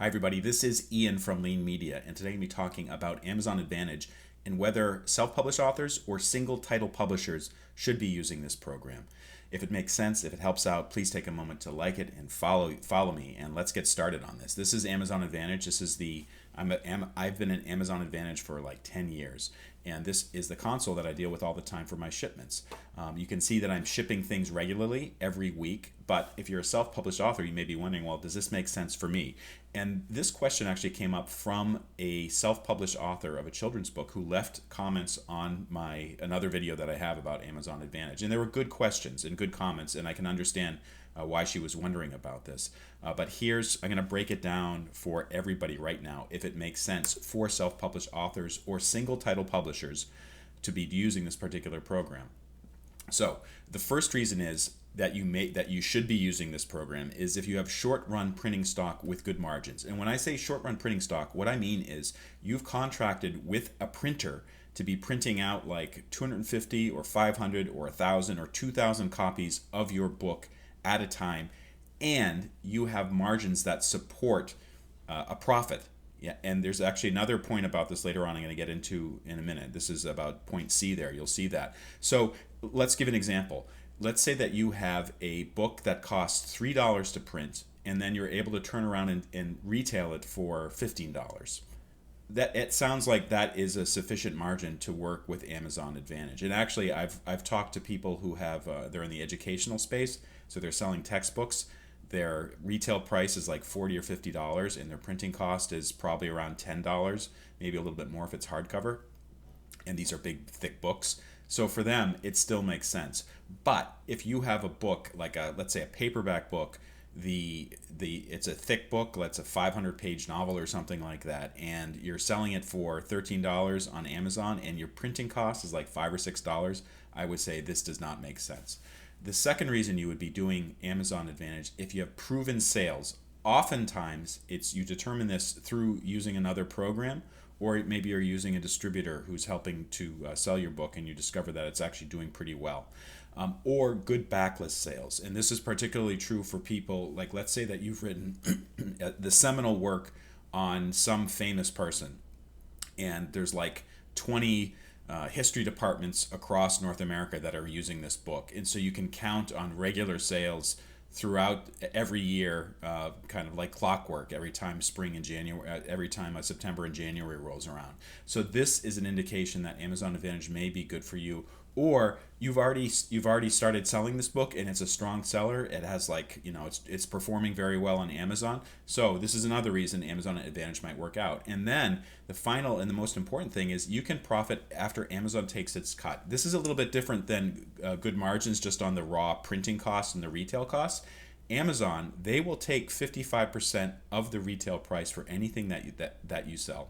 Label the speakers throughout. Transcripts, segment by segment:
Speaker 1: Hi, everybody. This is Ian from Lean Media, and today I'm going to be talking about Amazon Advantage and whether self-published authors or single-title publishers should be using this program. If it makes sense, if it helps out, please take a moment to like it and follow me, and let's get started on this. This is Amazon Advantage. This is I've been in Amazon Advantage for like 10 years, and this is the console that I deal with all the time for my shipments. You can see that I'm shipping things regularly every week, but if you're a self-published author, you may be wondering, well, does this make sense for me? And this question actually came up from a self-published author of a children's book who left comments on another video that I have about Amazon Advantage. And there were good questions and good comments, and I can understand why she was wondering about this. But I'm going to break it down for everybody right now, if it makes sense for self-published authors or single-title publishers to be using this particular program. So the first reason is that you should be using this program is if you have short-run printing stock with good margins. And when I say short-run printing stock, what I mean is you've contracted with a printer to be printing out like 250 or 500 or 1,000 or 2,000 copies of your book at a time, and you have margins that support a profit. Yeah, and there's actually another point about this later on I'm going to get into in a minute. This is about point C there. You'll see that. So let's give an example. Let's say that you have a book that costs $3 to print, and then you're able to turn around and retail it for $15. That it sounds like that is a sufficient margin to work with Amazon Advantage. And actually, I've talked to people who have they're in the educational space, so they're selling textbooks. Their retail price is like $40 or $50, and their printing cost is probably around $10, maybe a little bit more if it's hardcover. And these are big, thick books. So for them, it still makes sense. But if you have a book, like let's say a paperback book, it's a thick book, let's a 500-page novel or something like that, and you're selling it for $13 on Amazon, and your printing cost is like $5 or $6, I would say this does not make sense. The second reason you would be doing Amazon Advantage, if you have proven sales, oftentimes you determine this through using another program, or maybe you're using a distributor who's helping to sell your book, and you discover that it's actually doing pretty well. Or good backlist sales. And this is particularly true for people, like let's say that you've written the seminal work on some famous person, and there's like 20 history departments across North America that are using this book. And so you can count on regular sales throughout every year, kind of like clockwork, every time spring and January, every time September and January rolls around. So this is an indication that Amazon Advantage may be good for you, or you've already started selling this book and it's a strong seller. It has it's performing very well on Amazon. So this is another reason Amazon Advantage might work out. And then the final and the most important thing is you can profit after Amazon takes its cut. This is a little bit different than good margins just on the raw printing costs and the retail costs. Amazon, they will take 55% of the retail price for anything that you sell.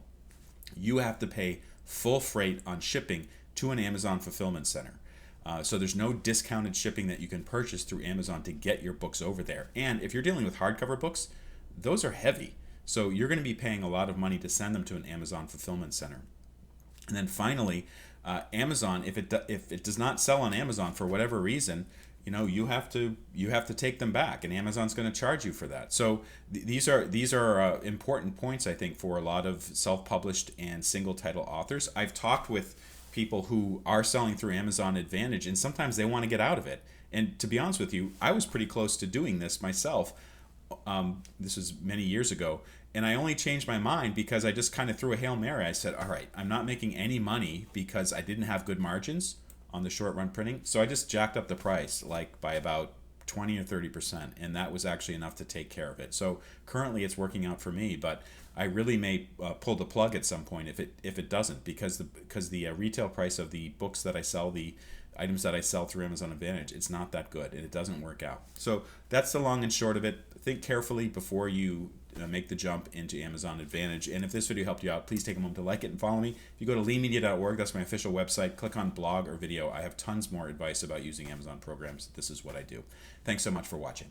Speaker 1: You have to pay full freight on shipping to an Amazon fulfillment center. So there's no discounted shipping that you can purchase through Amazon to get your books over there. And if you're dealing with hardcover books, those are heavy. So you're going to be paying a lot of money to send them to an Amazon fulfillment center. And then finally, Amazon, if it does not sell on Amazon for whatever reason, you have to take them back, and Amazon's going to charge you for that. So these are important points, I think, for a lot of self-published and single-title authors. I've talked with people who are selling through Amazon Advantage, and sometimes they want to get out of it. And to be honest with you, I was pretty close to doing this myself. This was many years ago, and I only changed my mind because I just kind of threw a Hail Mary. I said, all right, I'm not making any money because I didn't have good margins on the short run printing, so I just jacked up the price like by about 20 or 30%, and that was actually enough to take care of it. So currently it's working out for me, but I really may pull the plug at some point if it doesn't, because the retail price of the books that I sell, the items that I sell through Amazon Advantage, it's not that good, and it doesn't work out. So that's the long and short of it. Think carefully before you make the jump into Amazon Advantage. And if this video helped you out, please take a moment to like it and follow me. If you go to leanmedia.org, that's my official website, click on blog or video. I have tons more advice about using Amazon programs. This is what I do. Thanks so much for watching.